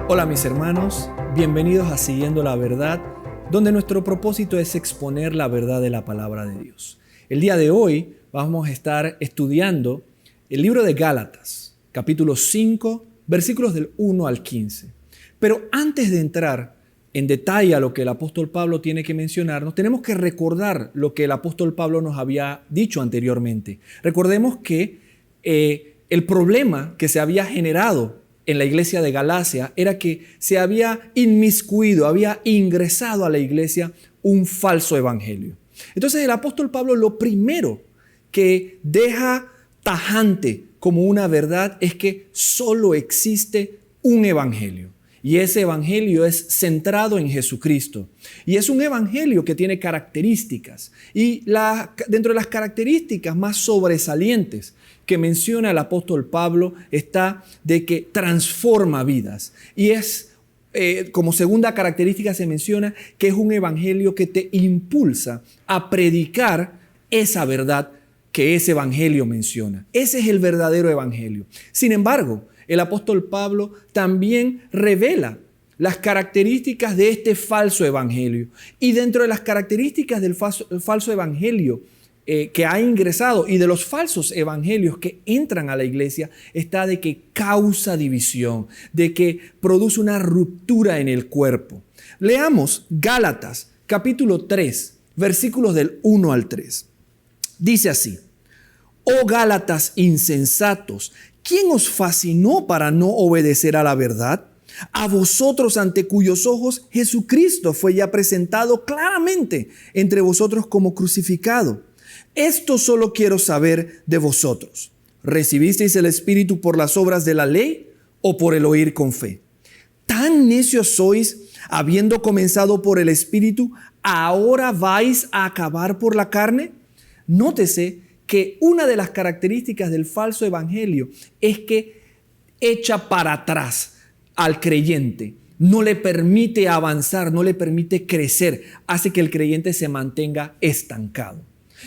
Hola mis hermanos, bienvenidos a Siguiendo la Verdad, donde nuestro propósito es exponer la verdad de la palabra de Dios. El día de hoy vamos a estar estudiando el libro de Gálatas, capítulo 5, versículos del 1 al 15. Pero antes de entrar en detalle a lo que el apóstol Pablo tiene que mencionarnos, tenemos que recordar lo que el apóstol Pablo nos había dicho anteriormente. Recordemos que el problema que se había generado en la iglesia de Galacia era que se había inmiscuido, había ingresado a la iglesia un falso evangelio. Entonces el apóstol Pablo lo primero que deja tajante como una verdad es que solo existe un evangelio. Y ese evangelio es centrado en Jesucristo. Y es un evangelio que tiene características. Y dentro de las características más sobresalientes que menciona el apóstol Pablo está de que transforma vidas. Y es, como segunda característica se menciona que es un evangelio que te impulsa a predicar esa verdad que ese evangelio menciona. Ese es el verdadero evangelio. Sin embargo, el apóstol Pablo también revela las características de este falso evangelio. Y dentro de las características del falso evangelio que ha ingresado y de los falsos evangelios que entran a la iglesia está de que causa división, de que produce una ruptura en el cuerpo. Leamos Gálatas capítulo 3, versículos del 1 al 3. Dice así: Oh Gálatas insensatos, ¿quién os fascinó para no obedecer a la verdad? A vosotros ante cuyos ojos Jesucristo fue ya presentado claramente entre vosotros como crucificado. Esto solo quiero saber de vosotros. ¿Recibisteis el Espíritu por las obras de la ley o por el oír con fe? ¿Tan necios sois, habiendo comenzado por el Espíritu, ahora vais a acabar por la carne? Nótese que una de las características del falso evangelio es que echa para atrás al creyente, no le permite avanzar, no le permite crecer, hace que el creyente se mantenga estancado.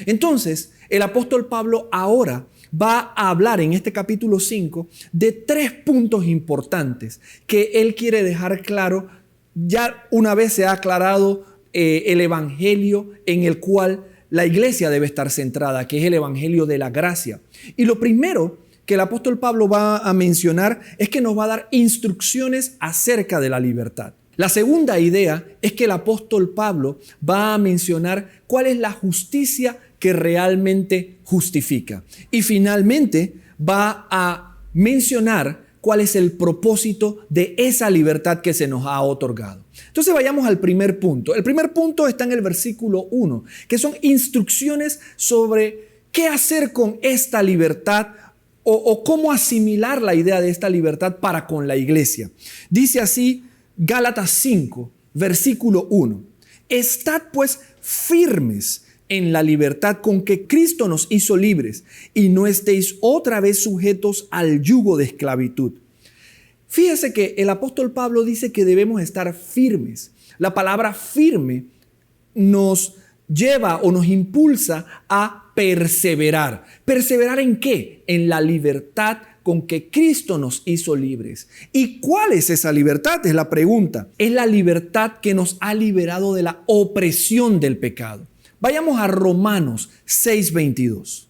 Entonces, el apóstol Pablo ahora va a hablar en este capítulo 5 de 3 puntos importantes que él quiere dejar claro ya una vez se ha aclarado el evangelio en el cual la iglesia debe estar centrada, que es el evangelio de la gracia. Y lo primero que el apóstol Pablo va a mencionar es que nos va a dar instrucciones acerca de la libertad. La segunda idea es que el apóstol Pablo va a mencionar cuál es la justicia que realmente justifica. Y finalmente va a mencionar cuál es el propósito de esa libertad que se nos ha otorgado. Entonces vayamos al primer punto. El primer punto está en el versículo 1, que son instrucciones sobre qué hacer con esta libertad o cómo asimilar la idea de esta libertad para con la iglesia. Dice así Gálatas 5, versículo 1. Estad pues firmes en la libertad con que Cristo nos hizo libres y no estéis otra vez sujetos al yugo de esclavitud. Fíjese que el apóstol Pablo dice que debemos estar firmes. La palabra firme nos lleva o nos impulsa a perseverar. ¿Perseverar en qué? En la libertad con que Cristo nos hizo libres. ¿Y cuál es esa libertad? Es la pregunta. Es la libertad que nos ha liberado de la opresión del pecado. Vayamos a Romanos 6:22.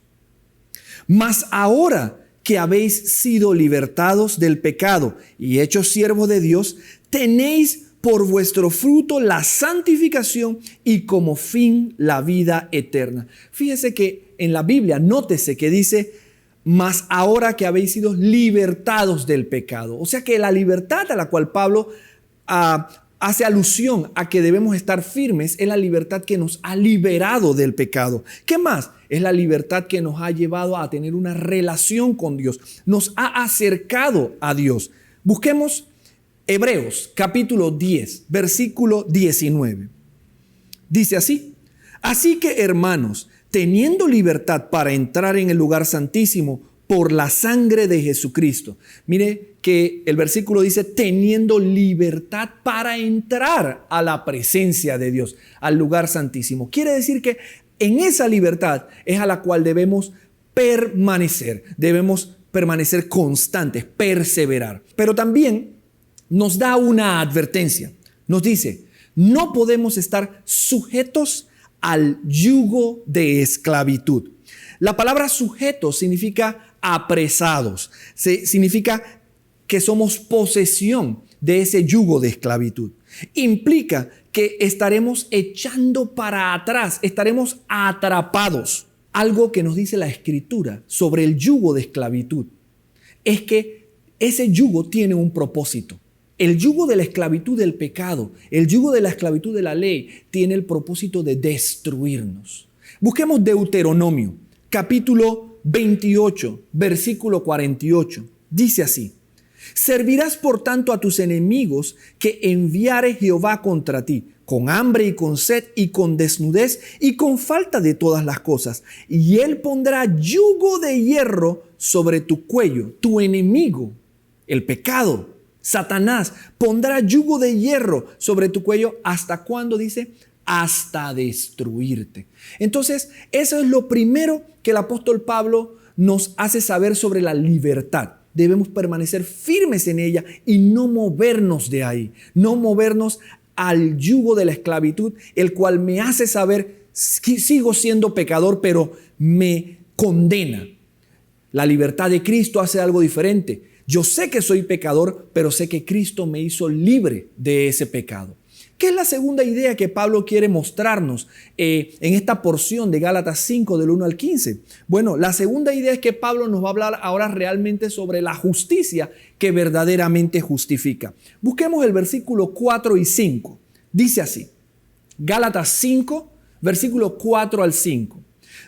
Mas ahora que habéis sido libertados del pecado y hechos siervos de Dios, tenéis por vuestro fruto la santificación y como fin la vida eterna. Fíjese que en la Biblia, nótese que dice, mas ahora que habéis sido libertados del pecado. O sea que la libertad a la cual Pablo hace alusión a que debemos estar firmes es la libertad que nos ha liberado del pecado. ¿Qué más? Es la libertad que nos ha llevado a tener una relación con Dios. Nos ha acercado a Dios. Busquemos Hebreos capítulo 10, versículo 19. Dice así: Así que, hermanos, teniendo libertad para entrar en el lugar santísimo por la sangre de Jesucristo. Mire que el versículo dice teniendo libertad para entrar a la presencia de Dios, al lugar santísimo. Quiere decir que en esa libertad es a la cual debemos permanecer constantes, perseverar. Pero también nos da una advertencia. Nos dice, no podemos estar sujetos al yugo de esclavitud. La palabra sujeto significa apresados, significa que somos posesión de ese yugo de esclavitud. Implica que estaremos echando para atrás, estaremos atrapados. Algo que nos dice la Escritura sobre el yugo de esclavitud es que ese yugo tiene un propósito. El yugo de la esclavitud del pecado, el yugo de la esclavitud de la ley, tiene el propósito de destruirnos. Busquemos Deuteronomio, capítulo 28, versículo 48. Dice así: servirás por tanto a tus enemigos que enviare Jehová contra ti, con hambre y con sed y con desnudez y con falta de todas las cosas. Y él pondrá yugo de hierro sobre tu cuello. Tu enemigo, el pecado, Satanás, pondrá yugo de hierro sobre tu cuello. ¿Hasta cuándo? Dice, hasta destruirte. Entonces, eso es lo primero que el apóstol Pablo nos hace saber sobre la libertad. Debemos permanecer firmes en ella y no movernos de ahí, no movernos al yugo de la esclavitud, el cual me hace saber que sigo siendo pecador, pero me condena. La libertad de Cristo hace algo diferente. Yo sé que soy pecador, pero sé que Cristo me hizo libre de ese pecado. ¿Qué es la segunda idea que Pablo quiere mostrarnos en esta porción de Gálatas 5 del 1 al 15? Bueno, la segunda idea es que Pablo nos va a hablar ahora realmente sobre la justicia que verdaderamente justifica. Busquemos el versículo 4 y 5. Dice así, Gálatas 5, versículo 4 al 5.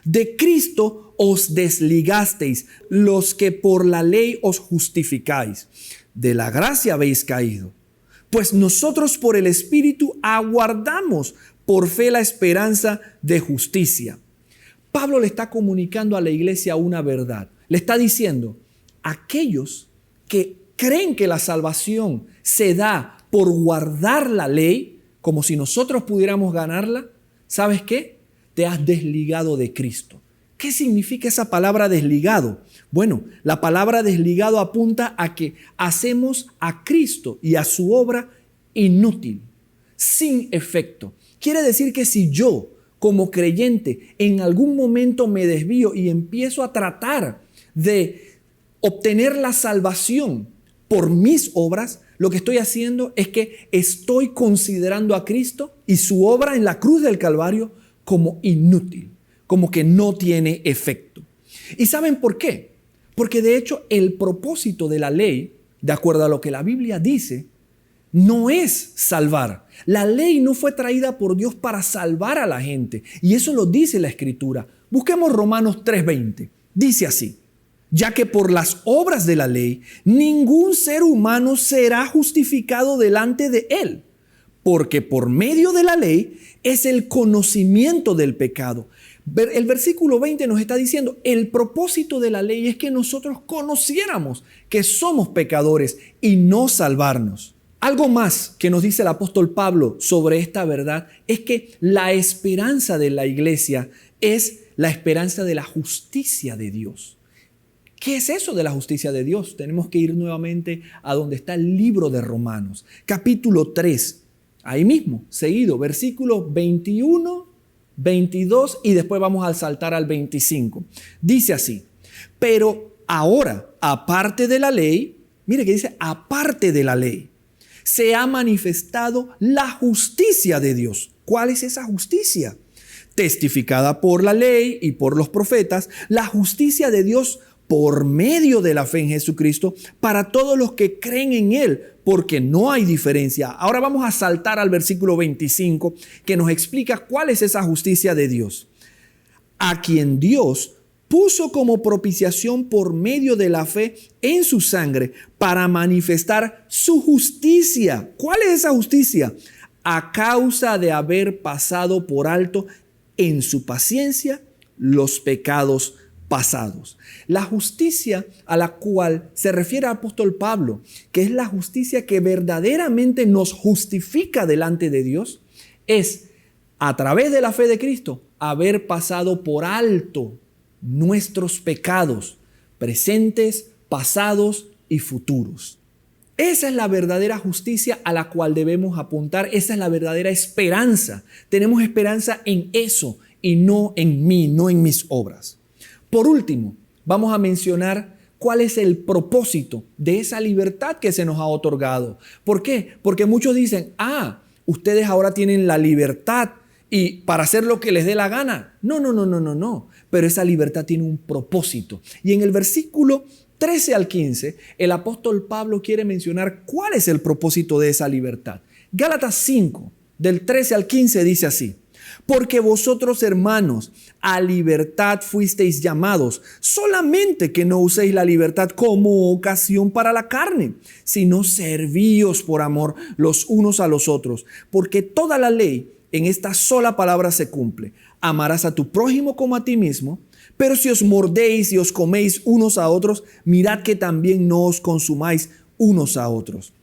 De Cristo os desligasteis, los que por la ley os justificáis. De la gracia habéis caído. Pues nosotros por el Espíritu aguardamos por fe la esperanza de justicia. Pablo le está comunicando a la iglesia una verdad. Le está diciendo, aquellos que creen que la salvación se da por guardar la ley, como si nosotros pudiéramos ganarla, ¿sabes qué? Te has desligado de Cristo. ¿Qué significa esa palabra desligado? Bueno, la palabra desligado apunta a que hacemos a Cristo y a su obra inútil, sin efecto. Quiere decir que si yo, como creyente, en algún momento me desvío y empiezo a tratar de obtener la salvación por mis obras, lo que estoy haciendo es que estoy considerando a Cristo y su obra en la cruz del Calvario como inútil, como que no tiene efecto. ¿Y saben por qué? Porque de hecho el propósito de la ley, de acuerdo a lo que la Biblia dice, no es salvar. La ley no fue traída por Dios para salvar a la gente. Y eso lo dice la Escritura. Busquemos Romanos 3:20. Dice así, ya que por las obras de la ley ningún ser humano será justificado delante de él, porque por medio de la ley es el conocimiento del pecado. El versículo 20 nos está diciendo, el propósito de la ley es que nosotros conociéramos que somos pecadores y no salvarnos. Algo más que nos dice el apóstol Pablo sobre esta verdad es que la esperanza de la iglesia es la esperanza de la justicia de Dios. ¿Qué es eso de la justicia de Dios? Tenemos que ir nuevamente a donde está el libro de Romanos, capítulo 3. Ahí mismo, seguido, versículos 21, 22 y después vamos a saltar al 25. Dice así, pero ahora, aparte de la ley, mire que dice, aparte de la ley, se ha manifestado la justicia de Dios. ¿Cuál es esa justicia? Testificada por la ley y por los profetas, la justicia de Dios por medio de la fe en Jesucristo para todos los que creen en Él, porque no hay diferencia. Ahora vamos a saltar al versículo 25 que nos explica cuál es esa justicia de Dios. A quien Dios puso como propiciación por medio de la fe en su sangre para manifestar su justicia. ¿Cuál es esa justicia? A causa de haber pasado por alto en su paciencia los pecados pasados. La justicia a la cual se refiere el apóstol Pablo, que es la justicia que verdaderamente nos justifica delante de Dios, es a través de la fe de Cristo haber pasado por alto nuestros pecados presentes, pasados y futuros. Esa es la verdadera justicia a la cual debemos apuntar. Esa es la verdadera esperanza. Tenemos esperanza en eso y no en mí, no en mis obras. Por último, vamos a mencionar cuál es el propósito de esa libertad que se nos ha otorgado. ¿Por qué? Porque muchos dicen, ustedes ahora tienen la libertad y para hacer lo que les dé la gana. No. Pero esa libertad tiene un propósito. Y en el versículo 13 al 15, el apóstol Pablo quiere mencionar cuál es el propósito de esa libertad. Gálatas 5, del 13 al 15 dice así: porque vosotros, hermanos, a libertad fuisteis llamados, solamente que no uséis la libertad como ocasión para la carne, sino servíos por amor los unos a los otros, porque toda la ley en esta sola palabra se cumple: amarás a tu prójimo como a ti mismo. Pero si os mordéis y os coméis unos a otros, mirad que también no os consumáis unos a otros.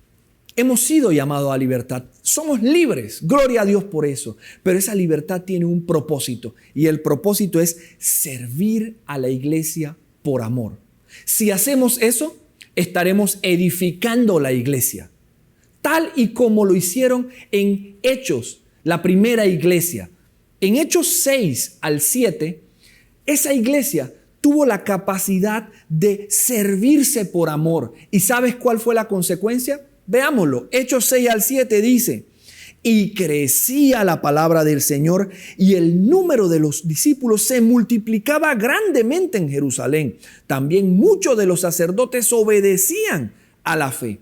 Hemos sido llamados a libertad. Somos libres. Gloria a Dios por eso. Pero esa libertad tiene un propósito. Y el propósito es servir a la iglesia por amor. Si hacemos eso, estaremos edificando la iglesia. Tal y como lo hicieron en Hechos, la primera iglesia. En Hechos 6 al 7, esa iglesia tuvo la capacidad de servirse por amor. ¿Y sabes cuál fue la consecuencia? Veámoslo. Hechos 6 al 7 dice: y crecía la palabra del Señor y el número de los discípulos se multiplicaba grandemente en Jerusalén. También muchos de los sacerdotes obedecían a la fe.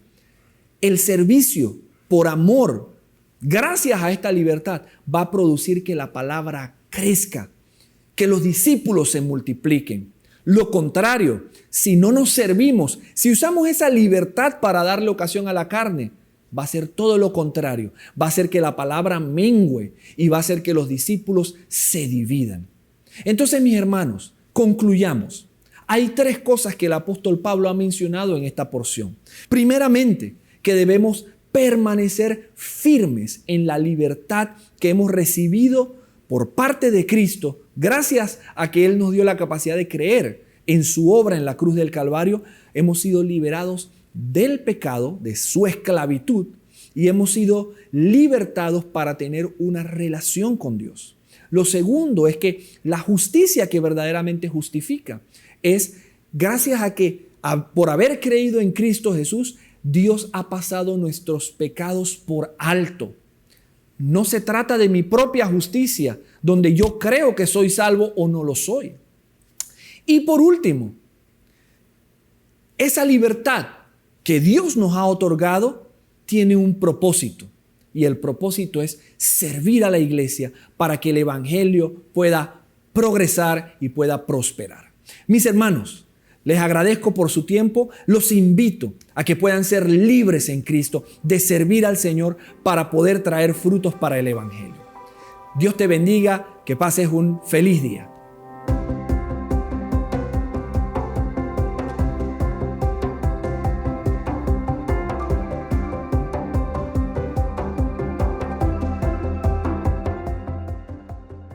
El servicio por amor, gracias a esta libertad, va a producir que la palabra crezca, que los discípulos se multipliquen. Lo contrario, si no nos servimos, si usamos esa libertad para darle ocasión a la carne, va a ser todo lo contrario. Va a hacer que la palabra mengüe y va a hacer que los discípulos se dividan. Entonces, mis hermanos, concluyamos. Hay 3 cosas que el apóstol Pablo ha mencionado en esta porción. Primeramente, que debemos permanecer firmes en la libertad que hemos recibido por parte de Cristo, gracias a que Él nos dio la capacidad de creer en su obra en la cruz del Calvario. Hemos sido liberados del pecado, de su esclavitud, y hemos sido libertados para tener una relación con Dios. Lo segundo es que la justicia que verdaderamente justifica es gracias a que por haber creído en Cristo Jesús, Dios ha pasado nuestros pecados por alto. No se trata de mi propia justicia, donde yo creo que soy salvo o no lo soy. Y por último, esa libertad que Dios nos ha otorgado tiene un propósito. Y el propósito es servir a la iglesia para que el evangelio pueda progresar y pueda prosperar. Mis hermanos, les agradezco por su tiempo. Los invito a que puedan ser libres en Cristo, de servir al Señor para poder traer frutos para el evangelio. Dios te bendiga, que pases un feliz día.